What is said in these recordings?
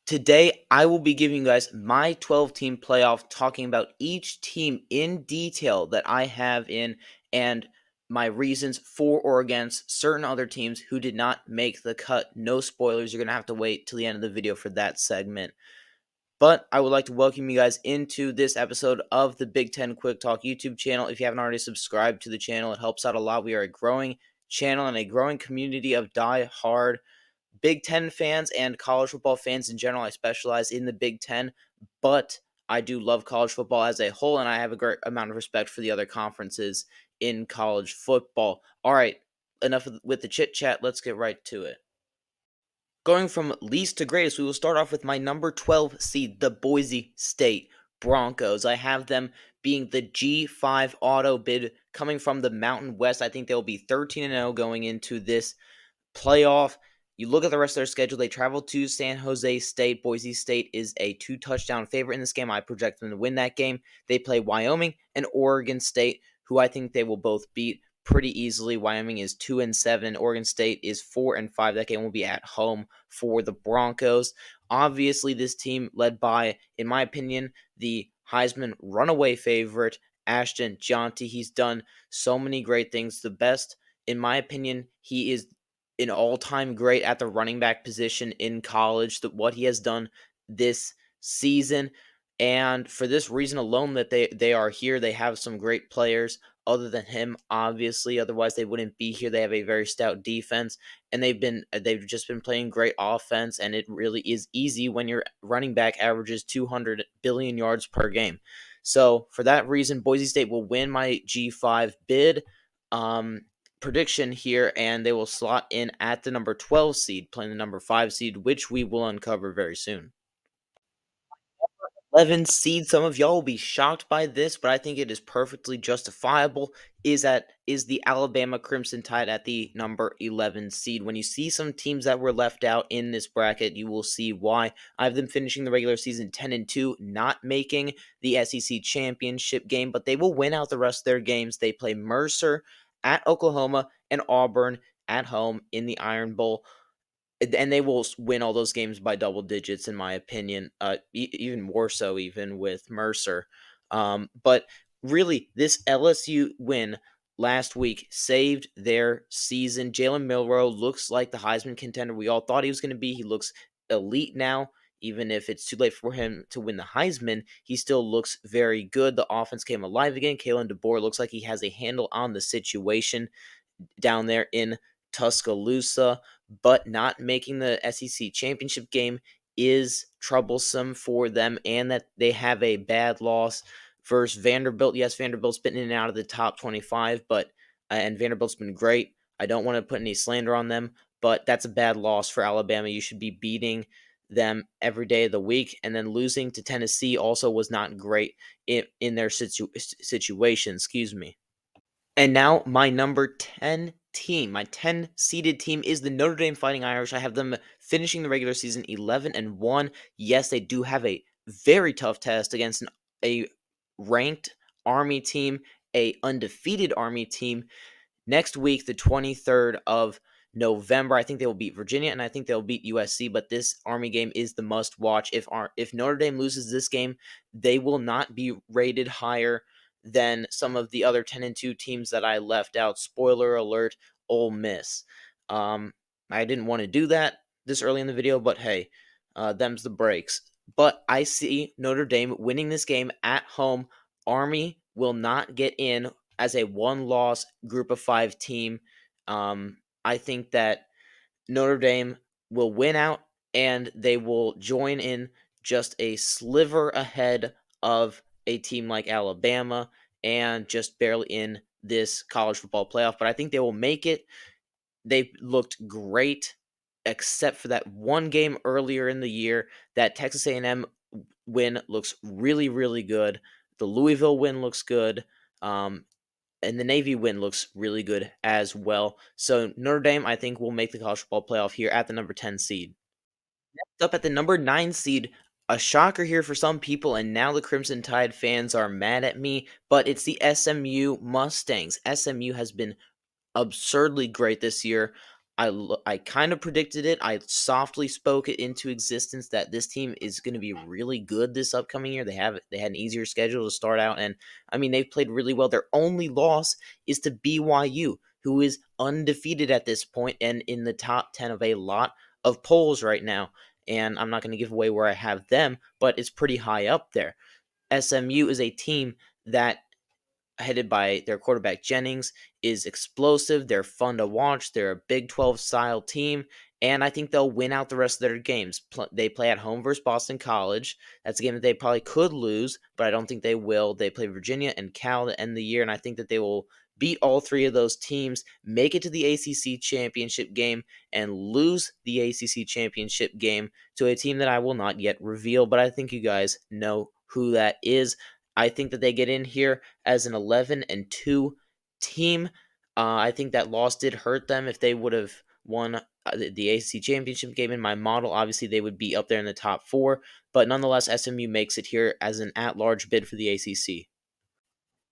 Today, I will be giving you guys my 12-team playoff, talking about each team in detail that I have in and my reasons for or against certain other teams who did not make the cut. No spoilers. You're going to have to wait till the end of the video for that segment. But I would like to welcome you guys into this episode of the Big Ten Quick Talk YouTube channel. If you haven't already subscribed to the channel, it helps out a lot. We are a growing channel and a growing community of die-hard Big Ten fans and college football fans in general. I specialize in the Big Ten, but I do love college football as a whole, and I have a great amount of respect for the other conferences in college football. All right, enough with the chit-chat. Let's get right to it. Going from least to greatest, we will start off with my number 12 seed, the Boise State Broncos. I have them being the G5 auto bid coming from the Mountain West. I think they'll be 13-0 going into this playoff. You look at the rest of their schedule, they travel to San Jose State. Boise State is a 2-touchdown favorite in this game. I project them to win that game. They play Wyoming and Oregon State, who I think they will both beat pretty easily. Wyoming is 2-7, and Oregon State is 4-5. That game will be at home for the Broncos. Obviously, this team led by, in my opinion, the Heisman runaway favorite, Ashton Jeanty. He's done so many great things. The best, in my opinion, he is an all-time great at the running back position in college. What he has done this season, and for this reason alone that they are here. They have some great players other than him, obviously. Otherwise, they wouldn't be here. They have a very stout defense, and they've just been playing great offense. And it really is easy when your running back averages 200 billion yards per game. So for that reason, Boise State will win my G5 bid prediction here, and they will slot in at the number 12 seed, playing the number 5 seed, which we will uncover very soon. 11 seed. Some of y'all will be shocked by this, but I think it is perfectly justifiable. Is the Alabama Crimson Tide at the number 11 seed? When you see some teams that were left out in this bracket, you will see why. I have them finishing the regular season 10-2, not making the SEC championship game, but they will win out the rest of their games. They play Mercer at Oklahoma and Auburn at home in the Iron Bowl. And they will win all those games by double digits, in my opinion, even more so even with Mercer. But really, this LSU win last week saved their season. Jalen Milroe looks like the Heisman contender we all thought he was going to be. He looks elite now. Even if it's too late for him to win the Heisman, he still looks very good. The offense came alive again. Kalen DeBoer looks like he has a handle on the situation down there in Tuscaloosa, but not making the SEC championship game is troublesome for them, and that they have a bad loss versus Vanderbilt. Yes, Vanderbilt's been in and out of the top 25, but and Vanderbilt's been great. I don't want to put any slander on them, but that's a bad loss for Alabama. You should be beating them every day of the week, and then losing to Tennessee also was not great in their situation. Excuse me. And now my number 10 team, my 10 seeded team is the Notre Dame Fighting Irish. I have them finishing the regular season 11-1. Yes, they do have a very tough test against a ranked Army team, a undefeated Army team. Next week, the 23rd of November, I think they will beat Virginia, and I think they'll beat USC, but this Army game is the must-watch. If Notre Dame loses this game, they will not be rated higher than some of the other 10-2 teams that I left out. Spoiler alert, Ole Miss. I didn't want to do that this early in the video, but hey, them's the breaks. But I see Notre Dame winning this game at home. Army will not get in as a one-loss group of 5 team. I think that Notre Dame will win out, and they will join in just a sliver ahead of a team like Alabama and just barely in this college football playoff. But I think they will make it. They looked great, except for that one game earlier in the year. That Texas A&M win looks really, really good. The Louisville win looks good. And the Navy win looks really good as well. So Notre Dame, I think, will make the college football playoff here at the number 10 seed. Next up at the number 9 seed, a shocker here for some people, and now the Crimson Tide fans are mad at me, but it's the SMU Mustangs. SMU has been absurdly great this year. I kind of predicted it. I softly spoke it into existence that this team is going to be really good this upcoming year. They had an easier schedule to start out, and I mean they've played really well. Their only loss is to BYU, who is undefeated at this point and in the top 10 of a lot of polls right now. And I'm not going to give away where I have them, but it's pretty high up there. SMU is a team that, headed by their quarterback Jennings, is explosive. They're fun to watch. They're a Big 12 style team, and I think they'll win out the rest of their games. They play at home versus Boston College. That's a game that they probably could lose, but I don't think they will. They play Virginia and Cal to end the year, and I think that they will beat all three of those teams, make it to the ACC championship game, and lose the ACC championship game to a team that I will not yet reveal, but I think you guys know who that is. I think that they get in here as an 11-2 team. I think that loss did hurt them. If they would have won the ACC championship game in my model, obviously they would be up there in the top four. But nonetheless, SMU makes it here as an at-large bid for the ACC.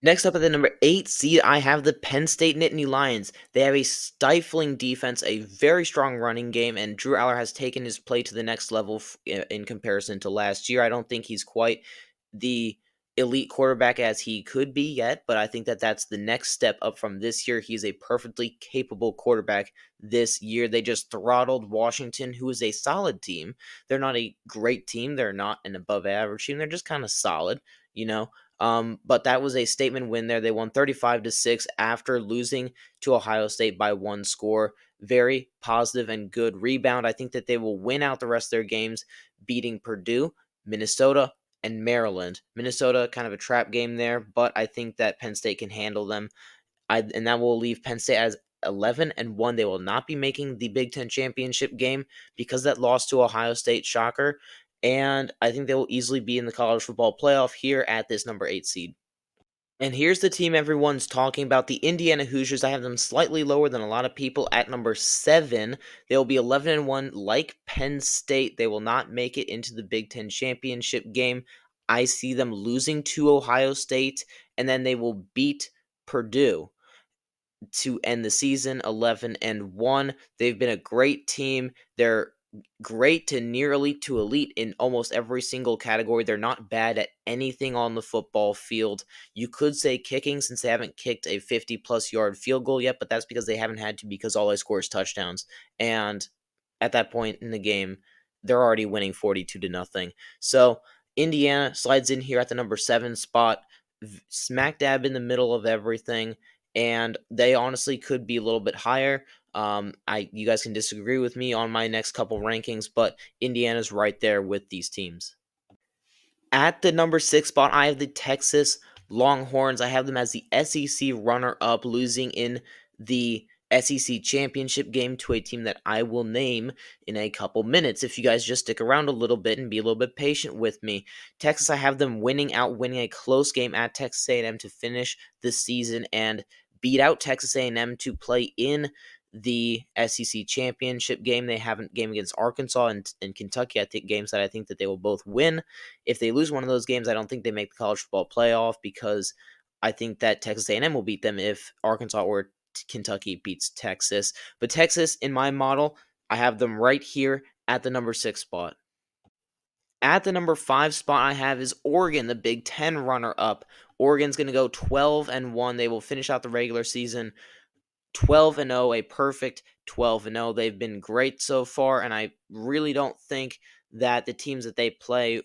Next up at the number 8 seed, I have the Penn State Nittany Lions. They have a stifling defense, a very strong running game, and Drew Aller has taken his play to the next level in comparison to last year. I don't think he's quite the elite quarterback as he could be yet, but I think that that's the next step up from this year. He's a perfectly capable quarterback this year. They just throttled Washington, who is a solid team. They're not a great team. They're not an above average team. They're just kind of solid, you know. But that was a statement win there. They won 35-6 after losing to Ohio State by one score. Very positive and good rebound. I think that they will win out the rest of their games, beating Purdue, Minnesota, and Maryland. Minnesota, kind of a trap game there, but I think that Penn State can handle them. And that will leave Penn State as 11-1. They will not be making the Big Ten championship game because that loss to Ohio State, shocker. And I think they will easily be in the college football playoff here at this number 8 seed. And here's the team everyone's talking about, the Indiana Hoosiers. I have them slightly lower than a lot of people at number 7. They will be 11-1 like Penn State. They will not make it into the Big Ten championship game. I see them losing to Ohio State, and then they will beat Purdue to end the season 11-1. They've been a great team. They're great to near elite to elite in almost every single category. They're not bad at anything on the football field. You could say kicking, since they haven't kicked a 50-plus yard field goal yet, but that's because they haven't had to, because all they score is touchdowns. And at that point in the game, they're already winning 42-0. So Indiana slides in here at the number 7 spot, smack dab in the middle of everything, and they honestly could be a little bit higher. You guys can disagree with me on my next couple rankings, but Indiana's right there with these teams. At the number 6 spot, I have the Texas Longhorns. I have them as the SEC runner-up, losing in the SEC championship game to a team that I will name in a couple minutes. If you guys just stick around a little bit and be a little bit patient with me. Texas, I have them winning a close game at Texas A&M to finish the season and beat out Texas A&M to play in the SEC championship game. They have a game against Arkansas and Kentucky. I think games that I think that they will both win. If they lose one of those games, I don't think they make the college football playoff, because I think that Texas A&M will beat them if Arkansas or Kentucky beats Texas. But Texas, in my model, I have them right here at the number 6 spot. At the number 5 spot I have is Oregon, the Big Ten runner-up. Oregon's going to go 12-1. They will finish out the regular season 12-0, a perfect 12-0. They've been great so far, and I really don't think that the teams that they play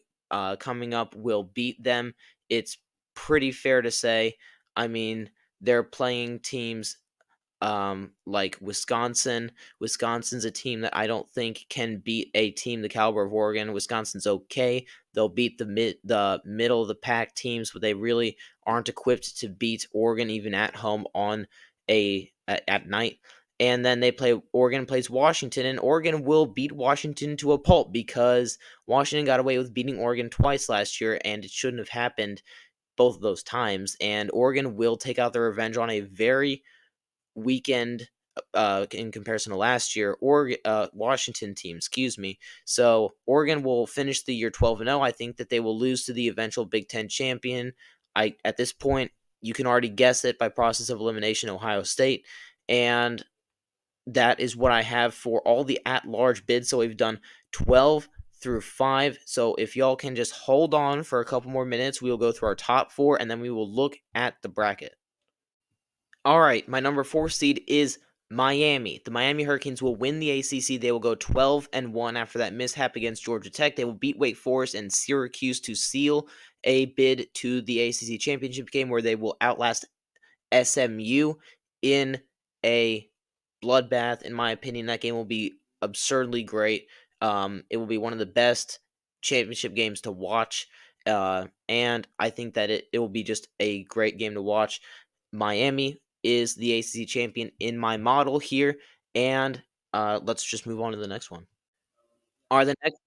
coming up will beat them. It's pretty fair to say. I mean, they're playing teams like Wisconsin. Wisconsin's a team that I don't think can beat a team the caliber of Oregon. Wisconsin's okay. They'll beat the middle of the pack teams, but they really aren't equipped to beat Oregon even at home on at night. And then Oregon plays Washington, and Oregon will beat Washington to a pulp, because Washington got away with beating Oregon twice last year, and it shouldn't have happened both of those times. And Oregon will take out their revenge on a very weekend in comparison to last year, or Washington team, excuse me. So Oregon will finish the year 12-0. I think that they will lose to the eventual Big Ten champion. At this point, you can already guess it by process of elimination, Ohio State. And that is what I have for all the at-large bids. So we've done 12 through 5. So if y'all can just hold on for a couple more minutes, we will go through our top 4, and then we will look at the bracket. All right, my number 4 seed is Miami. The Miami Hurricanes will win the ACC. They will go 12-1 after that mishap against Georgia Tech. They will beat Wake Forest and Syracuse to seal a bid to the ACC championship game, where they will outlast SMU in a bloodbath. In my opinion, that game will be absurdly great. It will be one of the best championship games to watch, and I think that it will be just a great game to watch. Miami is the ACC champion in my model here, and let's just move on to the next one. Are the next,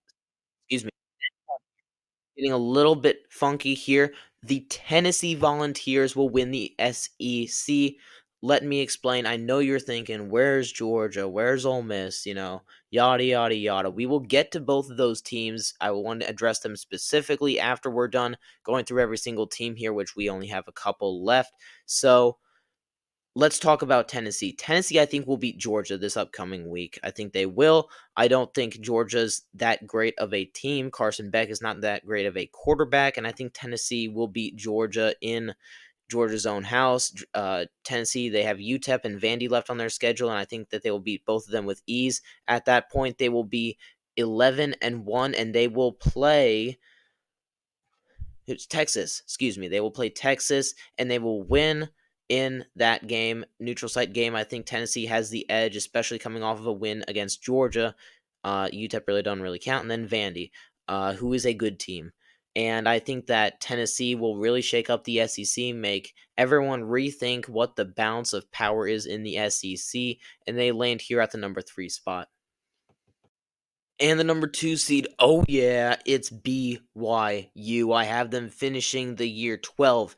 excuse me, getting a little bit funky here. The Tennessee Volunteers will win the SEC. Let me explain. I know you're thinking, where's Georgia? Where's Ole Miss? Yada, yada, yada. We will get to both of those teams. I will want to address them specifically after we're done going through every single team here, which we only have a couple left. So let's talk about Tennessee. Tennessee, I think, will beat Georgia this upcoming week. I think they will. I don't think Georgia's that great of a team. Carson Beck is not that great of a quarterback, and I think Tennessee will beat Georgia in Georgia's own house. Tennessee, they have UTEP and Vandy left on their schedule, and I think that they will beat both of them with ease. At that point, they will be 11-1, and they will play. It's Texas, excuse me. They will play Texas, and they will win in that game, neutral site game. I think Tennessee has the edge, especially coming off of a win against Georgia. UTEP really don't really count. And then Vandy, who is a good team. And I think that Tennessee will really shake up the SEC, make everyone rethink what the balance of power is in the SEC, and they land here at the number 3 spot. And the number 2 seed, oh yeah, it's BYU. I have them finishing the year 12-0.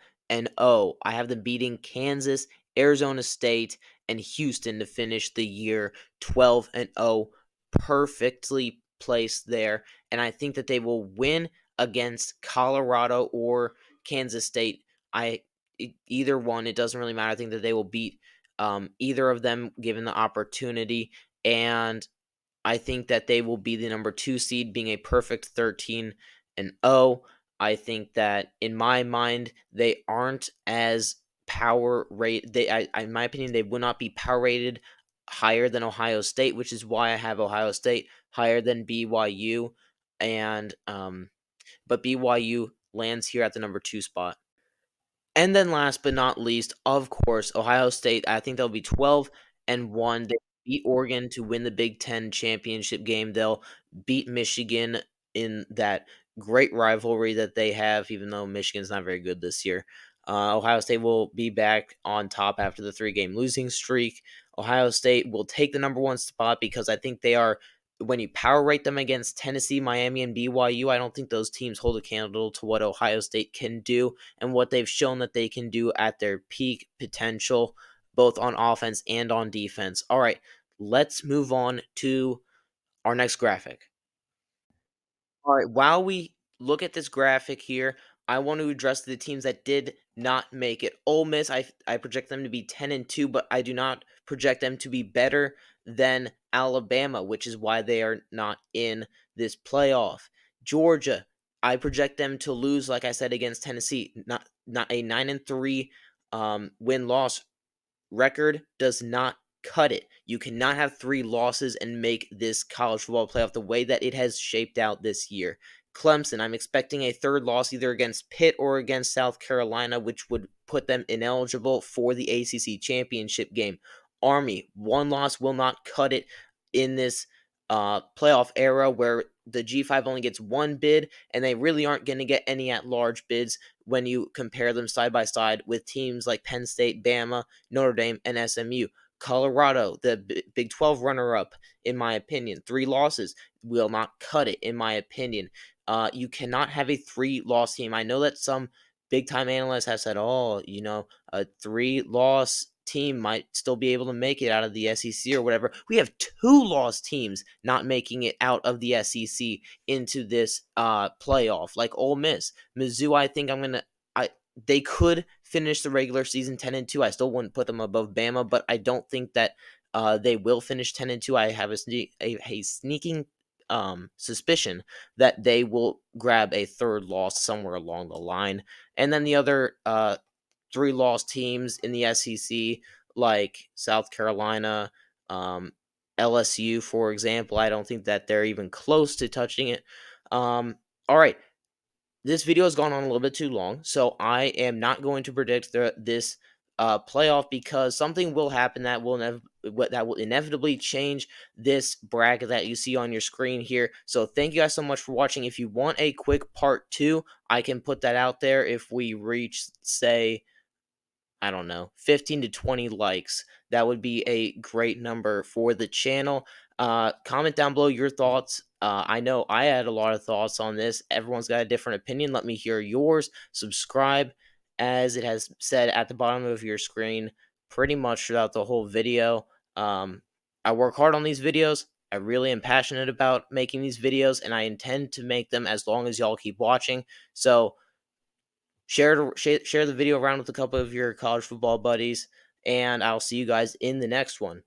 I have them beating Kansas, Arizona State, and Houston to finish the year 12-0. Perfectly placed there. And I think that they will win against Colorado or Kansas State. Either one, it doesn't really matter. I think that they will beat either of them given the opportunity. And I think that they will be the number 2 seed, being a perfect 13-0. I think that in my mind, they aren't as power rate. In my opinion, they will not be power rated higher than Ohio State, which is why I have Ohio State higher than BYU. And but BYU lands here at the number 2 spot. And then last but not least, of course, Ohio State. I think they'll be 12-1. They beat Oregon to win the Big Ten championship game. They'll beat Michigan in that great rivalry that they have, even though Michigan's not very good this year. Ohio State will be back on top after the 3-game losing streak. Ohio State will take the number 1 spot because I think they are, when you power rate them against Tennessee, Miami, and BYU, I don't think those teams hold a candle to what Ohio State can do and what they've shown that they can do at their peak potential, both on offense and on defense. All right, let's move on to our next graphic. All right, while we look at this graphic here, I want to address the teams that did not make it. Ole Miss, I project them to be 10-2, but I do not project them to be better than Alabama, which is why they are not in this playoff. Georgia, I project them to lose, like I said, against Tennessee. Not a 9-3 win-loss record does not cut it. You cannot have 3 losses and make this college football playoff the way that it has shaped out this year. Clemson, I'm expecting a 3rd loss either against Pitt or against South Carolina, which would put them ineligible for the ACC championship game. Army, 1 loss will not cut it in this playoff era where the G5 only gets 1 bid, and they really aren't going to get any at-large bids when you compare them side by side with teams like Penn State, Bama, Notre Dame, and SMU. Colorado, the Big 12 runner-up, in my opinion, 3 losses will not cut it, in my opinion. You cannot have a 3-loss team. I know that some big-time analysts have said, a 3-loss team might still be able to make it out of the SEC or whatever. We have 2-loss teams not making it out of the SEC into this playoff, like Ole Miss. Mizzou, I think they could finish the regular season 10-2. I still wouldn't put them above Bama, but I don't think that they will finish 10-2. I have a sneaking suspicion that they will grab a third loss somewhere along the line. And then the other 3 loss teams in the SEC, like South Carolina, LSU, for example, I don't think that they're even close to touching it. All right, this video has gone on a little bit too long, so I am not going to predict this playoff, because something will happen that will inevitably change this bracket that you see on your screen here. So thank you guys so much for watching. If you want a quick part 2, I can put that out there if we reach, say, I don't know, 15 to 20 likes. That would be a great number for the channel. Comment down below your thoughts. I know I had a lot of thoughts on this. Everyone's got a different opinion. Let me hear yours. Subscribe, as it has said at the bottom of your screen pretty much throughout the whole video. I work hard on these videos. I really am passionate about making these videos, and I intend to make them as long as y'all keep watching. So share the video around with a couple of your college football buddies, and I'll see you guys in the next one.